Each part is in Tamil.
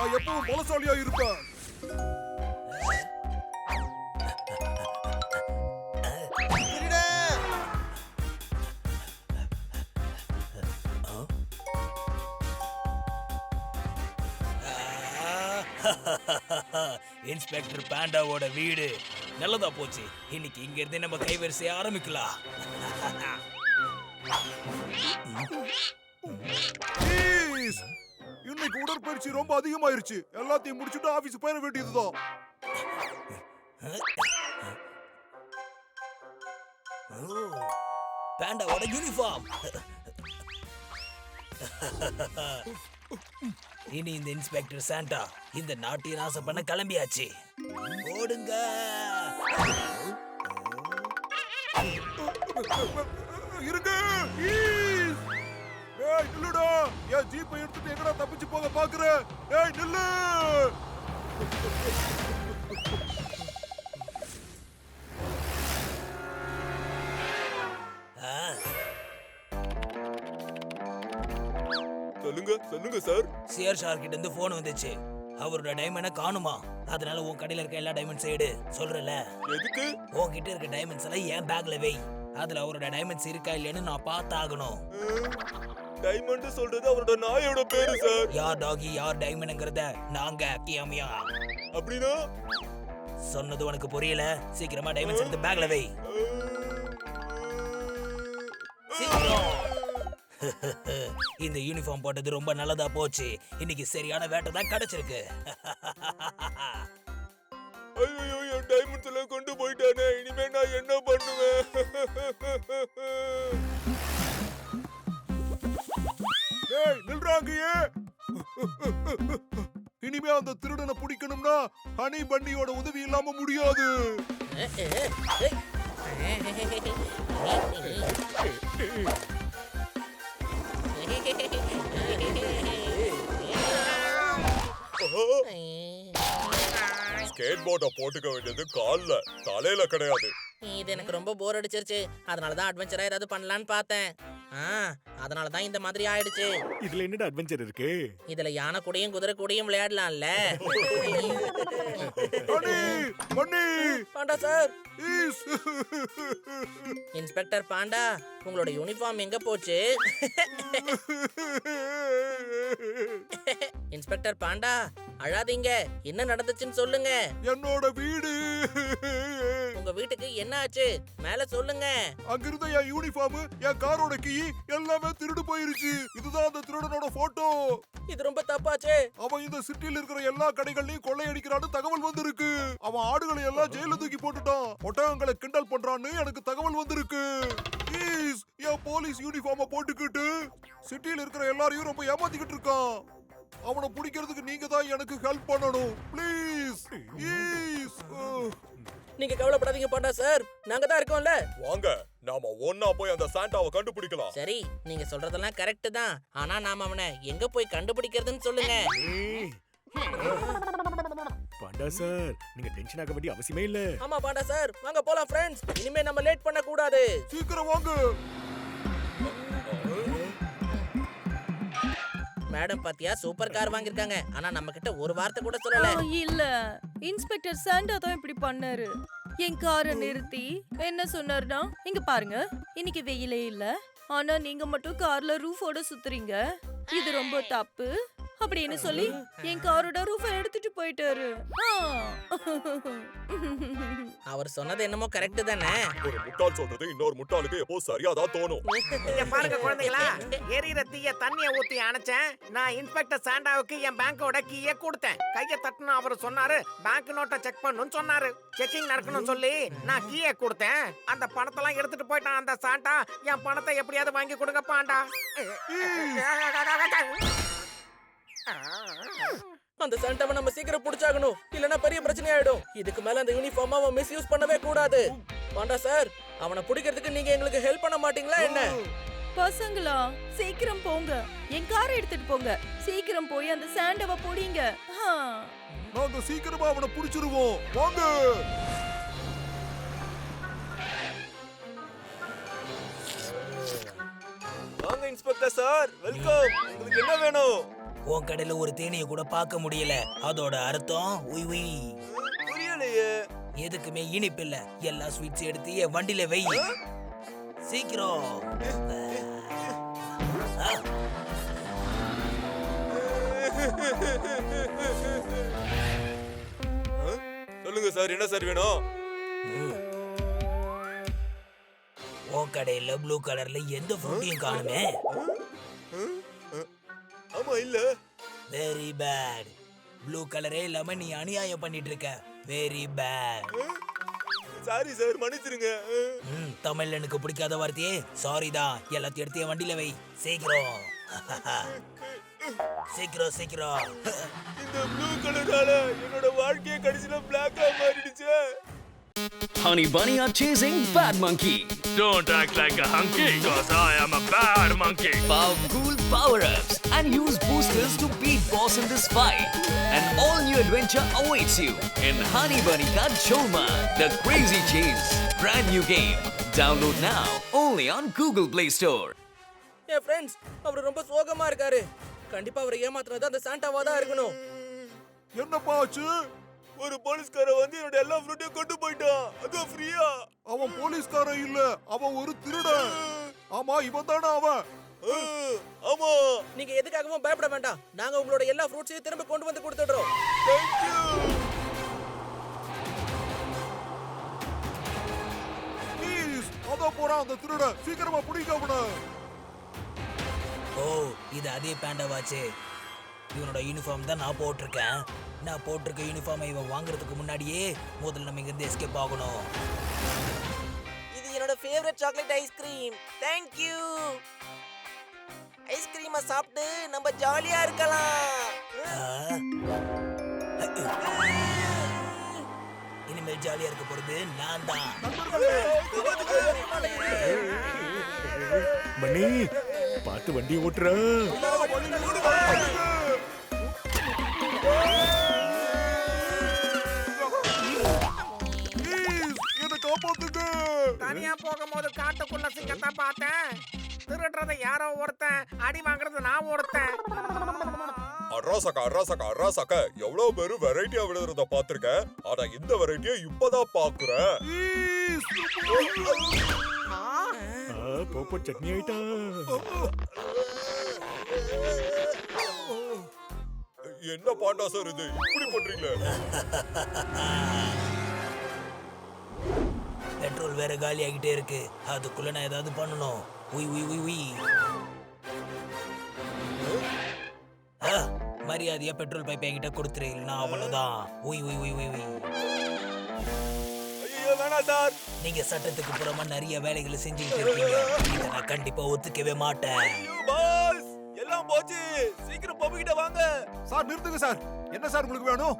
நான் எப்பவும் பலசாலியா இருப்பேன். இன்ஸ்பெக்டர் பாண்டாவோட வீடு நல்லதா போச்சு. இன்னைக்கு இங்க இருந்து நம்ம கைவரிசைய ஆரம்பிக்கலாம். இன்னைக்கு உடற்பயிற்சி ரொம்ப அதிகமாயிருச்சு. எல்லாத்தையும் முடிச்சுட்டு ஆபீஸ் போயிட வேண்டியதுதான். பாண்டாவோட யூனிஃபார்ம். இனி இந்த இன்ஸ்பெக்டர் சாண்டா இந்த நாட்டை நாசம் பண்ண கிளம்பியாச்சு. ஓடுங்க. இருங்க. ஏய் நில்லுடா. ஏன் ஜீப்பை எடுத்துட்டு எங்கடா தப்பிச்சு போக பாக்குற? ஏய் நில்லு. சொல்லுங்க சார். சிஆர் ஷார் கிட்ட இருந்து போன் வந்துச்சு. அவரோட டைமண்ட காணுமா, அதனால உன் கடையில இருக்க எல்லா டைமண்ட்ஸ் எடு சொல்றல. எதுக்கு? உன்கிட்ட இருக்க டைமண்ட்ஸ் எல்லாம் என் பேக்ல வை. அதுல அவரோட டைமண்ட்ஸ் இருக்கா இல்லைன்னு நான் பார்த்தாகணும். டைமண்ட் சொல்றது அவரோட நாயோட பேரு சார். யார் டாகி யார் டைமண்ட்ங்கறத நாங்க கியாமியா. அப்படினா சொன்னது உனக்கு புரியல? சீக்கிரமா டைமண்ட்ஸ் எடுத்து பேக்ல வை. சீக்கிரம். இந்த யூனிஃபார்ம் போட்டது ரொம்ப நல்லதா போச்சு. இன்னைக்கு சரியான வேட்டை தான் கிடைச்சிருக்கு. ஐயோ என் டைமண்ட்ஸ் எல்லாம் கொண்டு போயிட்டானே. இனிமே நான் என்ன பண்ணுவேன்? ஏய் நில்றாங்கயே. இனிமே அந்த திருடனை பிடிக்கணும்னா ஹனி பன்னியோட உதவி இல்லாம முடியாது. ஸ்கேட் போர்ட போட்டுக்க வேண்டியது கால்ல தலையில கிடையாது. இது எனக்கு ரொம்ப போர் அடிச்சிருச்சு. அதனாலதான் அட்வென்ச்சரா ஏதாவது பண்ணலான்னு பார்த்தேன். அதனாலதான் இந்த மாதிரி ஆயிடுச்சு. இதுல என்னடா அட்வென்ச்சர் இருக்கு? இதுல யானை கூடயும் குதிரை கூடயும் விளையாடலாம்ல. பாண்டா சார். இன்ஸ்பெக்டர் பாண்டா, உங்களோட யூனிஃபார்ம் எங்க போச்சு? இன்ஸ்பெக்டர் பாண்டா அழாதீங்க. என்ன நடந்துச்சுன்னு சொல்லுங்க. என்னோட வீடு. உங்க வீட்டுக்கு என்ன ஆச்சு? மேல சொல்லுங்க. அங்கிருந்த என் யூனிஃபார்ம், என் காரோட கீ எல்லாமே திருடு போயிருச்சு. இதுதான் அந்த திருடனோட போட்டோ. இது ரொம்ப தப்பாச்சே. அவன் இந்த சிட்டில இருக்கிற எல்லா கடைகளையும் கொள்ளையடிக்கிறான்னு தகவல் வந்திருக்கு. அவன் ஆடுகளை எல்லாம் ஜெயில தூக்கி போட்டுட்டான். ஒட்டகங்களை கிண்டல் பண்றான்னு எனக்கு தகவல் வந்திருக்கு. என் போலீஸ் யூனிஃபார்ம போட்டுக்கிட்டு சிட்டில இருக்கிற எல்லாரையும் ரொம்ப ஏமாத்திக்கிட்டு இருக்கான். அவனை பிடிக்கிறதுக்கு நீங்க தான் எனக்கு ஹெல்ப் பண்ணணும். ப்ளீஸ். நீங்க கவலைப்படாதீங்க பாண்டா சார், நாங்க தான் இருக்கோம்ல. வாங்க நாம ஒண்ணா போய் அந்த சாண்டாவை கண்டுபிடிக்கலாம். சரி, நீங்க சொல்றதெல்லாம் கரெக்ட் தான். ஆனா நாம அவனை எங்க போய் கண்டுபிடிக்கிறதுன்னு சொல்லுங்க. பாண்டா சார், நீங்க டென்ஷன் ஆக வேண்டிய அவசியமே இல்ல. ஆமா பாண்டா சார், வாங்க போலாம் ஃப்ரெண்ட்ஸ். இனிமே நம்ம லேட் பண்ண கூடாது. சீக்கிரம் வாங்க. மேடம் பாத்தியா, சூப்பர் கார் வாங்கிருக்காங்க. ஆனா நம்ம கிட்ட ஒரு வார்த்தை கூட சொல்லல. இல்ல, இன்ஸ்பெக்டர் சாண்டா தான் இப்படி பண்ணாரு. என் காரை நிறுத்தி என்ன சொன்னாருன்னா, இங்க பாருங்க, இன்னைக்கு வெயிலே இல்ல, ஆனா நீங்க மட்டும் கார்ல ரூஃபோட சுத்துறீங்க, இது ரொம்ப தப்பு அப்படின்னு சொல்லி என் காரோட ரூஃபை எடுத்துட்டு போயிட்டாரு. அவர் சொன்னது என்னமோ கரெக்ட் தானே. ஒரு முட்டாள் சொல்றது இன்னொரு முட்டாளுக்கு எப்போ சரியா தான் தோணும். இங்க பாருங்க குழந்தைகளா, எரியிற தீய தண்ணிய ஊத்தி அணைச்சேன். நான் இன்ஸ்பெக்டர் சாண்டாவுக்கு என் பேங்கோட கீயை கொடுத்தேன். கைய தட்டணும் அவர் சொன்னாரு. பேங்க் நோட்டை செக் பண்ணணும்னு சொன்னாரு. செக்கிங் நடக்கணும்னு சொல்லி நான் கீயை கொடுத்தேன். அந்த பணத்தெல்லாம் எடுத்துட்டு போயிட்டான் அந்த சாண்டா. என் பணத்தை எப்படியாவது வாங்கி கொடுங்க பாண்டா. அந்த சாண்டாவை நம்ம சீக்கிரம் புடிச்சாகணும், இல்லனா பெரிய பிரச்சனை ஆயிடும். இதுக்கு மேல அந்த யூனிஃபார்ம் அவன் மிஸ்யூஸ் பண்ணவே கூடாது. பாண்டா சார், அவனை பிடிக்கிறதுக்கு நீங்க எங்களுக்கு ஹெல்ப் பண்ண மாட்டீங்களா என்ன? பசங்களா, சீக்கிரம் போங்க, என் காரை எடுத்துட்டு போங்க. சீக்கிரம் போய் அந்த சாண்டாவை புடிங்க. நாங்க சீக்கிரமா அவனை புடிச்சிருவோம். வாங்க. வாங்க இன்ஸ்பெக்டர் சார், வெல்கம். உங்களுக்கு என்ன வேணும்? உன் கடையில ஒரு தேனியை கூட பார்க்க முடியல. அதோட அர்த்தம் உய் உய். புரியலையே. எதுக்குமே இனிப்பு இல்ல. எல்லா ஸ்வீட்ஸ் எடுத்து என் வண்டியில வை. சீக்கிரம். சொல்லுங்க சார், என்ன சார் வேணும்? உன் கடையில ப்ளூ கலர்ல எந்த ஃப்ரூட்டையும் காணுமே. ஆமா இல்ல. Very bad. ப்ளூ கலரே இல்லாம நீ அநியாயம் பண்ணிட்டு இருக்க. Very bad. சாரி சார், மன்னிச்சிருங்க. தமிழ்ல எனக்கு பிடிக்காத வார்த்தையே சாரி தான். எல்லாத்தையும் எடுத்து என் வண்டியில வை. சீக்கிரம். சீக்கிரம் சீக்கிரம். இந்த ப்ளூ கலரால என்னோட வாழ்க்கைய கடைசில பிளாக்கா மாறிடுச்சு. Honey Bunny are chasing Bad Monkey. Don't act like a hunky, cause I am a bad monkey. Power cool power-ups and use boosters to beat boss in this fight. An all-new adventure awaits you in Honey Bunny Ka Cholma, The Crazy Chase. Brand new game. Download now only on Google Play Store. என் ஃப்ரெண்ட்ஸ், அவர் ரொம்ப சோகமா இருக்காரு. கண்டிப்பா அவரை ஏமாத்துறது அந்த சாண்டாவா தான் இருக்கணும். என்னப்பா ஆச்சு? ஒரு போலீஸ்கார வந்து என்னோட எல்லா ஃப்ரூட்டையும் கொண்டு போயிட்டான். அதுவும் ஃப்ரீயா. அவன் போலீஸ்காரன் இல்ல, அவன் ஒரு திருடன். ஆமா, இவன் தானே அவன். ஆமா. நீங்க எதுக்காகவும் பயப்பட வேண்டாம். நாங்க உங்களோட எல்லா ஃப்ரூட்ஸையும் திரும்ப கொண்டு வந்து கொடுத்துடுறோம். தேங்க்யூ. ப்ளீஸ், அதோ போறான் அந்த திருடன். சீக்கிரமா பிடிக்க அவனை. ஓ, இது அதே பேண்டாவாச்சு. இவனோட யூனிஃபார்ம் தான் நான் போட்டிருக்கேன். நான் போட்டிருக்க யூனிஃபார்மை இவன் வாங்குறதுக்கு முன்னாடியே முதல்ல நம்ம இங்கிருந்து எஸ்கேப் ஆகணும். இது என்னோட favourite chocolate ice cream. Thank you. ஐஸ்கிரீமை சாப்பிட்டு நம்ம ஜாலியா இருக்கலாம். இனிமேல் ஜாலியா இருக்க போறது நான் தான். மணி பார்த்து வண்டி ஓட்டுற. என்ன காப்பாத்துங்க. தனியா போகும்போது காட்டுக்குள்ள சிங்கத்தை பார்த்தேன். திருடுறத யாரோ ஒருத்தன், அடி வாங்குறது நான் ஒருத்தன். அராசக்க எவ்வளவு பேரு வெரைட்டியா விழுறத பாத்திருக்கேன். ஆனா இந்த வெரைட்டியை இப்பதான் பாக்குறேன். போப்போ சட்னி ஆயிட்டா. என்ன பாண்டா சார் இது, இப்படி பண்றீங்களே? பெட்ரோல் வேற காலி ஆகிட்டே இருக்கு. அதுக்குள்ள நான் ஏதாவது பண்ணணும். உய் உய் உய் உய். மரியாதையா பெட்ரோல் பைப் என்கிட்ட கொடுத்துரு, இல்லைன்னா அவ்வளவுதான். உய் உய் உய் உய் உய். ஐயோ வேணாம் சார். நீங்க சட்டத்துக்கு புறமா நிறைய வேலைகளை செஞ்சுக்கிட்டு இருக்கீங்க. இதை நான் கண்டிப்பா ஒத்துக்கவே மாட்டேன். ஐயோ பாஸ், எல்லாம் போச்சு. சீக்கிரம் பப்பிக்கிட்ட வாங்க. சார் நிறுத்துங்க சார். என்ன சார் உங்களுக்கு வேணும்?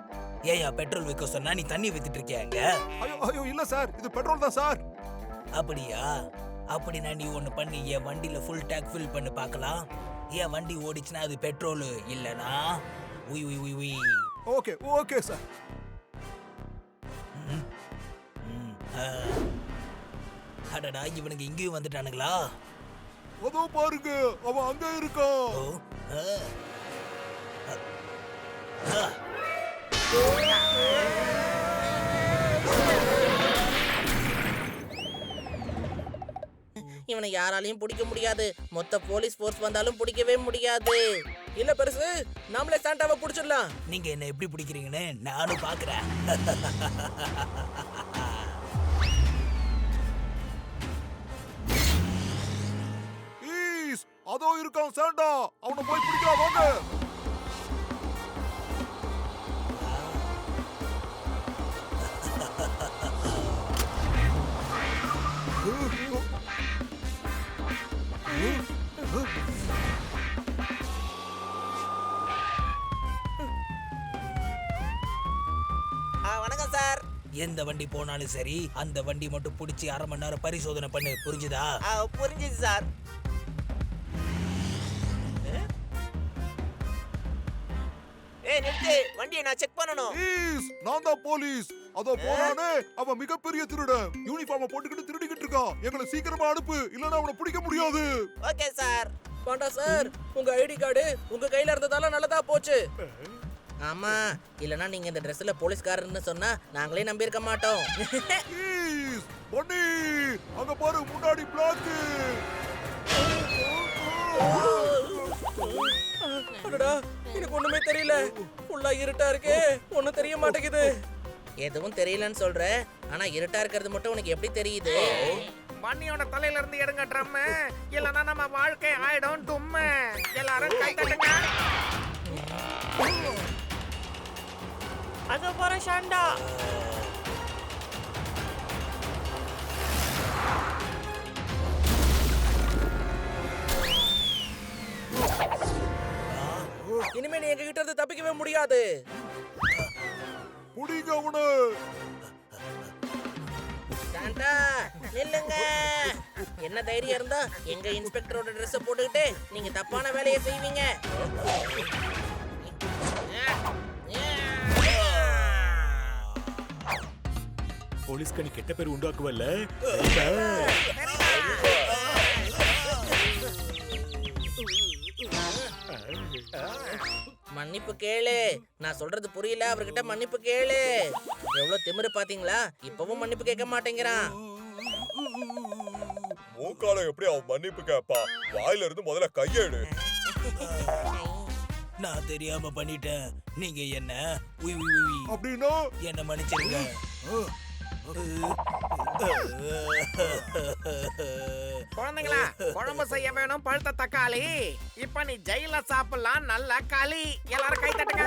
ஏயா பெட்ரோல் விற்க சொன்னா நீ தண்ணி வித்துட்டு இருக்கியாங்க? ஐயோ ஐயோ இல்ல சார், இது பெட்ரோல் தான் சார். அப்படியா? அப்படின்னா நீ ஒண்ணு பண்ணி என் வண்டியில ஃபுல் டேங்க் ஃபில் பண்ணி பார்க்கலாம். என் வண்டி ஓடிச்சுன்னா அது பெட்ரோல், இல்லனா உய் உய் உய் உய். Okay okay sir. அடடா, இவனுக்கு இங்கேயும் வந்துட்டானுங்களா? அதோ பாருங்க, அவன் அங்க இருக்கான். ஓ, இவனை யாராலையும் பிடிக்க முடியாது. மொத்த போலீஸ் ஃபோர்ஸ் வந்தாலும் பிடிக்கவே முடியாது. இல்ல பெருசு, நாமளே சாண்டாவை பிடிச்சிடலாம். நீங்க என்ன எப்படி பிடிக்கிறீங்கன்னு நானும் பாக்குறேன். அதோ இருக்கான் சாண்டா. அவனை போய் பிடிக்கலாம் வாங்க. வணக்கம் சார். எந்த வண்டி போனாலும் சரி, அந்த வண்டி மட்டும் பிடிச்சி 1/2 மணி நேரம் பரிசோதனை பண்ணு, புரிஞ்சுதா? புரிஞ்சுது சார். ஏய் நிறுத்து, வண்டியை நான் செக் பண்ணணும். நான் தான் போலீஸ். அதோ போறானே, அவன் மிகப்பெரிய திருடன். யூனிஃபார்மை போட்டுக்கிட்டு திருடிக்கிட்டு இருக்கான். எங்களை சீக்கிரமா அனுப்பு, இல்லனா அவனை பிடிக்க முடியாது. Okay sir. பாண்டா சார், உங்க ஐடி கார்டு உங்க கையில இருந்ததால நல்லதா போச்சு. ஆமா, இல்லனா நீங்க இந்த Dressல போலீஸ்காரன்னு சொன்னா நாங்களே நம்பி இருக்க மாட்டோம். ப்ளீஸ் பொன்னி, அங்க பாரு முன்னாடி பிளாக். அடடா, எனக்கு ஒண்ணுமே தெரியல. ஃபுல்லா இருட்டா இருக்கே, ஒண்ணும் தெரிய மாட்டேங்குது. எதுவும் தெரியலன்னு சொல்ற, ஆனா இருட்டா இருக்கிறது மட்டும் உனக்கு எப்படி தெரியுது? மண்ணியோட தலையில இருந்து எடுங்க ட்ரம், இல்லனா நம்ம வாழ்க்கை ஆயிடும் டும். எல்லாரும் கை தட்டுங்க. அது போற ஷாண்டா. இனிமே நீ எங்க கிட்ட இருந்து தப்பிக்கவே முடியாது. புடிங்க அவனை. சாண்டா, நில்லுங்க. என்ன தைரியம் இருந்தா எங்க இன்ஸ்பெக்டரோட Dress போட்டுக்கிட்டு நீங்க தப்பான வேலையை செய்வீங்க. போலீஸ்க்கு நீ கெட்ட பேர் உண்டாக்குவல்ல. மன்னிப்பு கேளு. நான் சொல்றது புரியல, அவர்கிட்ட மன்னிப்பு கேளு. எவ்வளவு திமிரு பாத்தீங்களா? இப்பவும் மன்னிப்பு கேட்க மாட்டேங்கிறான். மூக்கால எப்படி அவன் மன்னிப்பு கேப்பா? வாயில இருந்து முதல்ல கையெடு. நான் தெரியாம பண்ணிட்டேன். நீங்க என்ன அப்படின்னா என்ன மன்னிச்சிருங்க. குழந்தைங்களா, குழம்பு செய்ய வேணும் பழுத்த தக்காளி. இப்ப நீ ஜெயில சாப்பிடலாம் நல்ல களி. எல்லாரும் கை தட்டுங்க.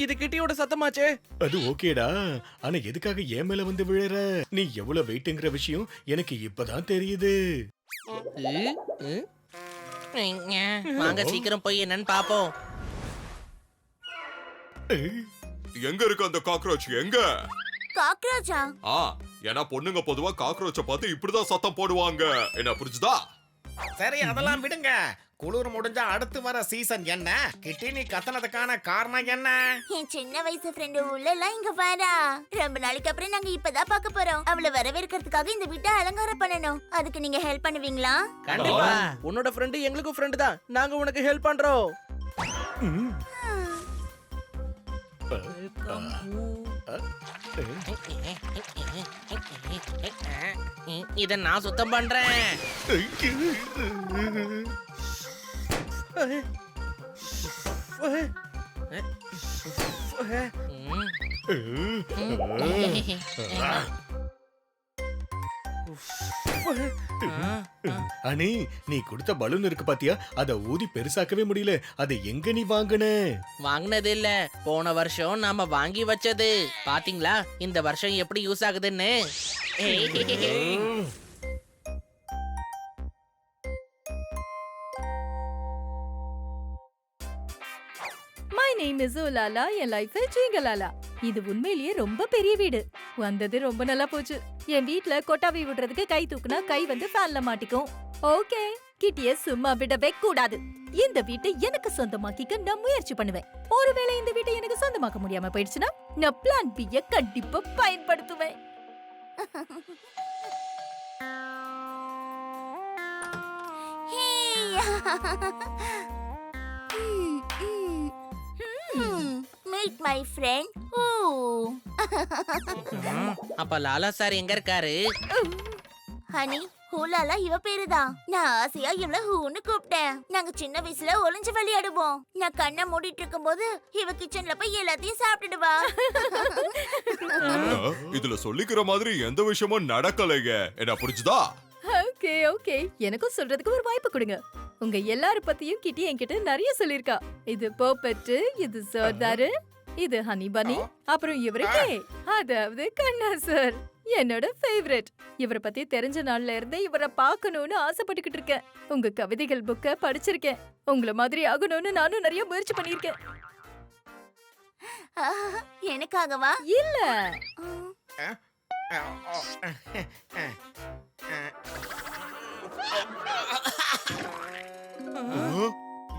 இது கிட்டியோட சத்தமாச்சே. அது ஓகேடா, ஆனா எதுக்காக என் மேல வந்து விழுற? நீ எவ்வளவு வெயிட்ங்கிற விஷயம் எனக்கு இப்பதான் தெரியுது. வாங்க சீக்கிரம் போய் என்னன்னு பாப்போம். எங்க இருக்கு அந்த காக்ரோச்? எங்க? காக்ரோச்சா? ஏன்னா பொண்ணுங்க பொதுவா காக்ரோச்ச பார்த்து இப்படிதான் சத்தம் போடுவாங்க. என்ன புரிஞ்சுதா? சரி, அதெல்லாம் விடுங்க. குளிர் முடிஞ்சா அடுத்து வர சீசன் என்ன? கிட்டி நீ கத்தனதுக்கான காரணம் என்ன? என் சின்ன வயசு ஃப்ரெண்டு உள்ளலாம் இங்க வரா. ரொம்ப நாளைக்கு அப்புறம் நாங்க இப்பதான் பார்க்க போறோம். அவளை வரவேற்கிறதுக்காக இந்த வீட்டை அலங்காரம் பண்ணணும். அதுக்கு நீங்க ஹெல்ப் பண்ணுவீங்களா? கண்டிப்பா. உன்னோட ஃப்ரெண்டு எங்களுக்கும் ஃப்ரெண்டு தான். நாங்க உனக்கு ஹெல்ப் பண்றோம். இத நான் சுத்தம் பண்றேன். அனி, நீ கொடுத்த பலூன் இருக்கு பாத்தியா? அத ஊதி பெருசாக்கவே முடியல. அதை எங்க நீ வாங்குன? வாங்கினது இல்ல, போன வருஷம் நாம வாங்கி வச்சது. பாத்தீங்களா இந்த வருஷம் எப்படி யூஸ் ஆகுதுன்னு? மை நேம் இஸ் உலாலா, என் லைஃப் ஜீங்கலாலா. இது உண்மையிலேயே ரொம்ப பெரிய வீடு. வந்தது ரொம்ப நல்லா போச்சு. என் வீட்ல கொட்டாவி விடுறதுக்கு கை தூக்குனா கை வந்து ஃபேன்ல மாட்டிக்கும். ஓகே, கிட்டிய சும்மா விடவே கூடாது. இந்த வீட்டை எனக்கு சொந்தமாக்கிக்க நான் முயற்சி பண்ணுவேன். ஒருவேளை இந்த வீட்டை எனக்கு சொந்தமாக்க முடியாம போயிடுச்சுன்னா நான் பிளான் B-ய கண்டிப்பா பயன்படுத்துவேன். Meet my friend. ஓ, அப்ப லாலா சார் எங்க இருக்காரு? ஹனி, ஹூலாலா இவ பேருதான். நான் ஆசையா இவள ஹூன்னு கூப்பிட்டேன். நாங்க சின்ன வயசுல ஒளிஞ்சு விளையாடுவோம். நான் கண்ணை மூடிட்டு இருக்கும்போது இவ கிச்சன்ல போய் எல்லாத்தையும் சாப்பிட்டுடுவா. இதுல சொல்லிக்கிற மாதிரி எந்த விஷயமும் நடக்கலைங்க. என்ன புரிஞ்சுதா? ஓகே ஓகே, எனக்கும் சொல்றதுக்கு ஒரு வாய்ப்பு கொடுங்க. உங்க எல்லார பத்தியும் கிட்டி என்கிட்ட நிறைய சொல்லிருக்கா. இது போப்பெட்டு, இது சர்தாரு, இது ஹனி பனி, அப்புறம் இவருக்கே, அதாவது கண்ணா சார். என்னோட ஃபேவரட். இவரை பத்தி தெரிஞ்ச நாள்ல இருந்தே இவரை பார்க்கணும்னு ஆசைப்பட்டுக்கிட்டு இருக்கேன். உங்க கவிதைகள் புக்க படிச்சிருக்கேன். உங்கள மாதிரி ஆகணும்னு நானும் நிறைய முயற்சி பண்ணியிருக்கேன். எனக்காகவா? இல்ல,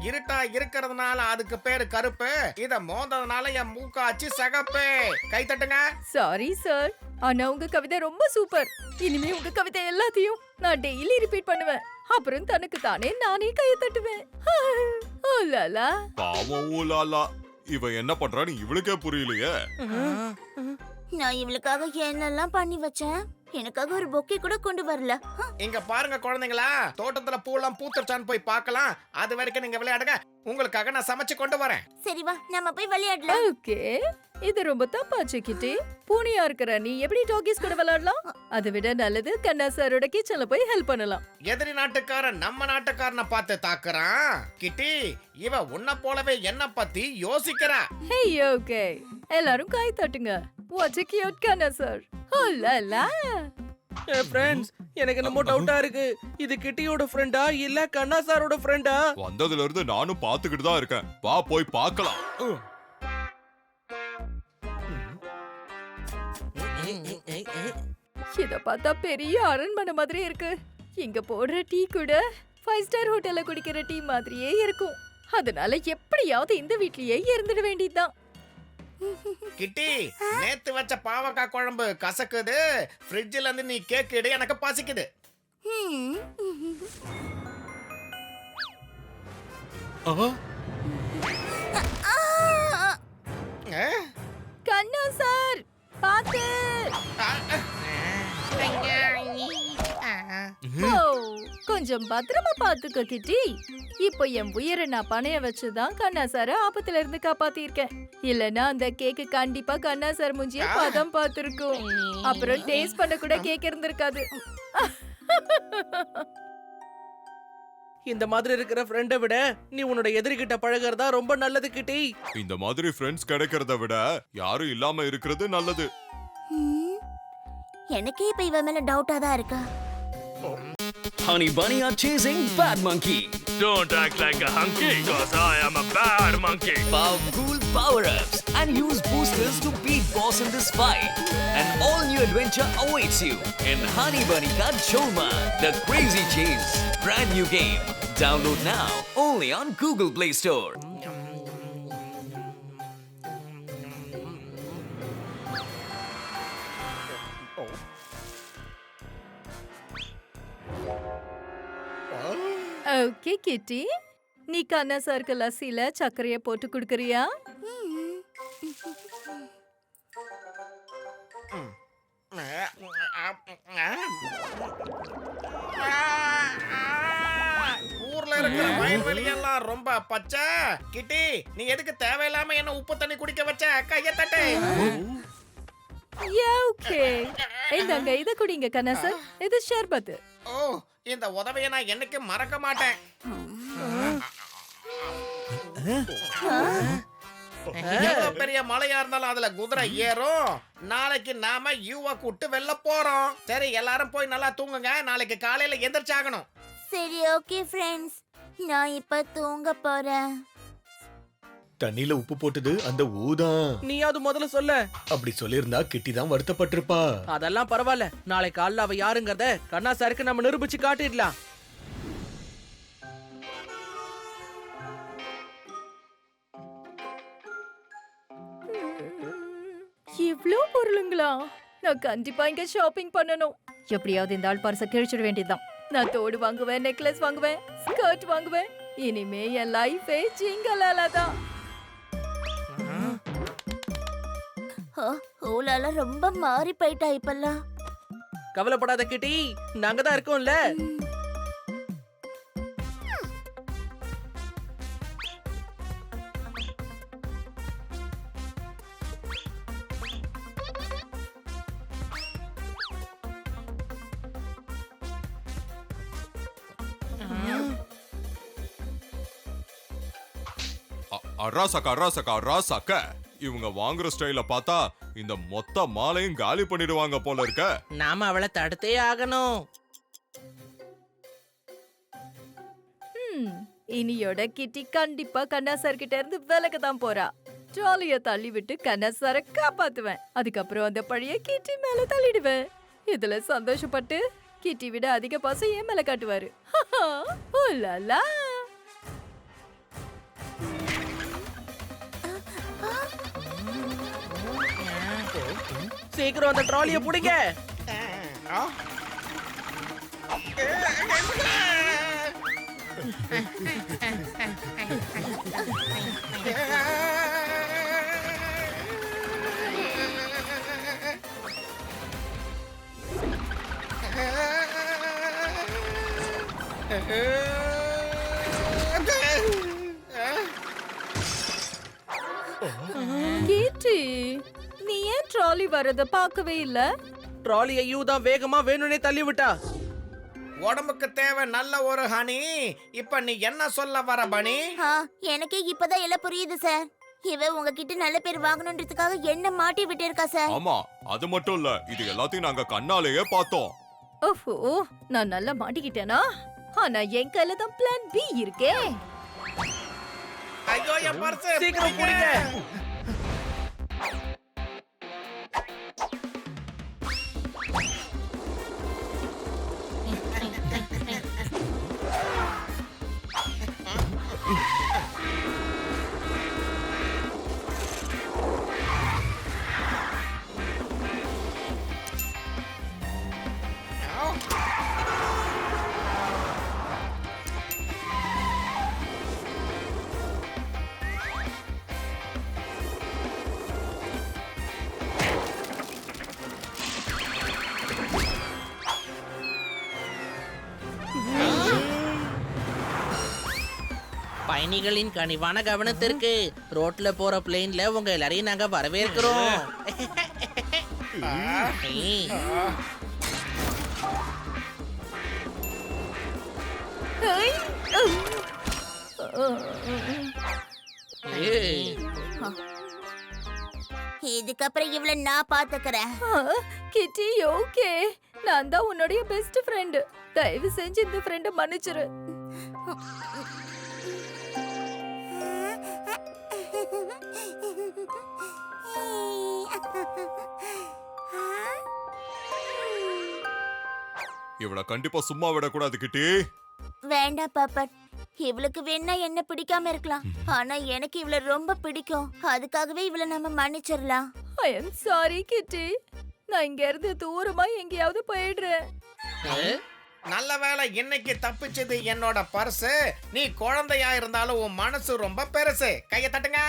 இருட்டா இருக்கிறதுனால அதுக்கு பேரு கருப்பு. இத மோந்ததுனால என் மூக்காச்சு சகப்பு. கை தட்டுங்க. Sorry sir. ஆனா உங்க கவிதை ரொம்ப சூப்பர். இனிமே உங்க கவிதை எல்லாத்தையும் நான் டெய்லி ரிப்பீட் பண்ணுவேன். அப்புறம் தனக்கு தானே நானே கையை தட்டுவேன். ஓ லாலா. பாவம் ஊலாலா. இவ என்ன பண்றான்னு இவளுக்கே புரியலையே. நான் இவளுக்காக என்னெல்லாம் பண்ணி வச்சேன். எனக்காக ஒரு பொக்கே கூட கொண்டு வரல. இங்க பாருங்க குழந்தைங்களா, தோட்டத்துல பூலாம் பூத்துச்சான்னு போய் பார்க்கலாம். அது வரைக்கும் நீங்க விளையாடுங்க. உங்களுக்காக நான் சமைச்சு கொண்டு வரேன். சரி வா, நம்ம போய் விளையாடலாம். ஓகே, இது ரொம்ப தப்பாச்சு கிட்டி. பூனியா இருக்கிற நீ எப்படி டாகிஸ் கூட விளையாடலாம்? அதை விட நல்லது கண்ணா சாரோட கிச்சன்ல போய் ஹெல்ப் பண்ணலாம். எதிரி நாட்டுக்காரன் நம்ம நாட்டுக்காரனை பார்த்து தாக்குறான். கிட்டி, இவ உன்ன போலவே என்ன பத்தி யோசிக்கிறா. ஹே ஓகே, எல்லாரும் கை தட்டுங்க. வாட் a cute கண்ணா சார். ஓ லாலா. ஃப்ரெண்ட்ஸ், எனக்கு என்னமோ டவுட்டா இருக்கு. இது கிட்டியோட ஃப்ரெண்டா இல்ல கண்ணா சாரோட ஃப்ரெண்டா? வந்ததுல இருந்து நானும் பாத்துக்கிட்டு தான் இருக்கேன். வா போய் பார்க்கலாம். இத பார்த்தா பெரிய அரண்மனை மாதிரி இருக்கு. இங்க போடுற டீ கூட 5 ஸ்டார் ஹோட்டல்ல குடிக்கிற டீ மாதிரியே இருக்கும். அதனால எப்படியாவது இந்த வீட்லயே இருந்துட வேண்டியதுதான். கிட்டி, நேத்து வச்ச பாவக்காய் குழம்பு கசக்குது. ஃப்ரிட்ஜ்ல இருந்து நீ கேக் எடு, எனக்கு பசிக்குது. கண்ணா சார் பாத்து. ஓ, கொஞ்சம் பத்திரமா பாத்துக்க கிட்டி. இப்போ என் உயிரை நான் பணைய வச்சுதான் கண்ணா சார ஆபத்துல இருந்து காப்பாத்திருக்கேன். இல்லனா அந்த கேக்கு கண்டிப்பா கண்ணா சார் மூஞ்சிய பதம் பார்த்திருக்கும். அப்புறம் டேஸ்ட் பண்ண கூட கேக் இருந்திருக்காது. இந்த மாதிரி இருக்கிற ஃப்ரெண்டை விட நீ உன்னோட எதிரிகிட்ட பழகுறதா ரொம்ப நல்லது கிட்டி. இந்த மாதிரி ஃப்ரெண்ட்ஸ் கிடைக்கிறத விட யாரும் இல்லாம இருக்கிறது நல்லது. எனக்கே இப்ப இவ மேல டவுட்டா தான் இருக்கா. Honey Bunny are chasing Bad Monkey. Don't act like a hunky, cause I am a bad monkey. Powerful power-ups and use boosters to beat boss in this fight. An all-new adventure awaits you in Honey Bunny Ka Choma, The Crazy Chase. Brand new game. Download now only on Google Play Store. Okay கிட்டி, நீ கண்ணா சாருக்கு லஸ்ஸில சர்க்கரைய போட்டு குடுக்கறியா? ஊர்ல இருக்கிற வயல்வெளி எல்லாம் ரொம்ப பச்சை. கிட்டி, நீ எதுக்கு தேவையில்லாம என்ன உப்பு தண்ணி குடிக்க வச்ச? கைய தட்டு. ஓகே, இந்தாங்க இத குடிங்க கண்ணா சார். இது ஷர்பத். ஓ, இந்த உதவியை நான் என்னைக்கு மறக்க மாட்டேன். எவ்வளவு பெரிய மலையா இருந்தாலும் அதுல குதிரை ஏறும். நாளைக்கு நாம யூவ கூட்டு வெல்ல போறோம். சரி, எல்லாரும் போய் நல்லா தூங்குங்க. நாளைக்கு காலையில எந்திரிச்சாகணும். சரி ஓகே ஃப்ரெண்ட்ஸ், நான் இப்ப தூங்க போறேன். தண்ணியில உப்பு போட்டது அந்த ஊதான். நீ அது முதல்ல சொல்ல. அப்படி சொல்லிருந்தா கிட்டி தான் வருத்தப்பட்டிருப்பா. அதெல்லாம் பரவாயில்ல. நாளை காலைல அவ யாருங்கறத கண்ணா சாருக்கு நம்ம நிரூபிச்சு காட்டிடலாம். இவ்ளோ பொருளுங்களா? நான் கண்டிப்பா இங்க ஷாப்பிங் பண்ணணும். எப்படியாவது இந்த ஆள் பர்ஸ கிழிச்சிட வேண்டியதுதான். நான் தோடு வாங்குவேன், நெக்லஸ் வாங்குவேன், ஸ்கர்ட் வாங்குவேன். இனிமே என் லைஃபே ஜிங்கலாலா தான். ஊலால ரொம்ப மாறி போயிட்டா இப்பெல்லாம். கவலைப்படாத கிட்டி, நாங்க தான் இருக்கோம்ல. அராசக்க இவங்க வாங்குற ஸ்டைல பார்த்தா இந்த மொத்த மாலையும் காலி பண்ணிடுவாங்க போல இருக்க. நாம அவளை தடுத்தே ஆகணும். இனியோட கிட்டி கண்டிப்பா கண்ணா சார் கிட்ட இருந்து விலக தான் போறா. ட்ராலிய தள்ளி விட்டு கண்ணா சாரை காப்பாத்துவேன். அதுக்கப்புறம் அந்த பழைய கிட்டி மேல தள்ளிடுவேன். இதுல சந்தோஷப்பட்டு கிட்டி விட அதிக பாசம் என் மேல காட்டுவாரு. ஓ லாலா. சீக்கிரம் அந்த ட்ராலிய புடிங்க. கிட்டி, நீ ஏன் ட்ராலி வரத பார்க்கவே இல்ல? ட்ராலியை யூ தான் வேகமா வேணும்னே தள்ளி விட்டா. உடம்புக்கு தேவை நல்ல ஒரு ஹனி. இப்ப நீ என்ன சொல்ல வர பனி? எனக்கு இப்பதான் எல்லாம் புரியுது சார். இவ உங்ககிட்ட நல்ல பேர் வாங்கணுன்றதுக்காக என்ன மாட்டி விட்டு இருக்கா சார். ஆமா, அது மட்டும் இல்ல, இது எல்லாத்தையும் நாங்க கண்ணாலேயே பார்த்தோம். ஓஹோ, நான் நல்லா மாட்டிக்கிட்டேனா? ஆனா என் கையில தான் பிளான் பி இருக்கே. ஐயோ என் பர்ஸ். சீக்கிரம் புடிங்க. பயணிகளின் கனிவான கவனத்திற்கு ரோட்ல போற பிளேன்ல உங்க எல்லாரையும் நாங்க வரவேற்கிறோம். இதுக்கப்புறம் இவள நான் பாத்துக்கிறேன். கிட்டி, ஓகே, நான் தான் உன்னுடைய பெஸ்ட் ஃப்ரெண்ட். தயவு செஞ்சு இந்த ஃப்ரெண்ட மன்னிச்சிரு. இவள கண்டிப்பா சும்மா விடக்கூடாது கிட்டி. வேண்டாம் பாப்பட். இவளுக்கு வேணா என்ன பிடிக்காம இருக்கலாம், ஆனா எனக்கு இவள ரொம்ப பிடிக்கும். அதுக்காகவே இவள நம்ம மன்னிச்சிடலாம். ஐ எம் சாரி கிட்டி. நான் இங்க இருந்து தூரமா எங்கேயாவது போயிடுறேன். நல்ல வேளை இன்னைக்கு தப்பிச்சது என்னோட பர்ஸ். நீ குழந்தையா இருந்தாலும் உன் மனசு ரொம்ப பெருசு. கைய தட்டுங்க.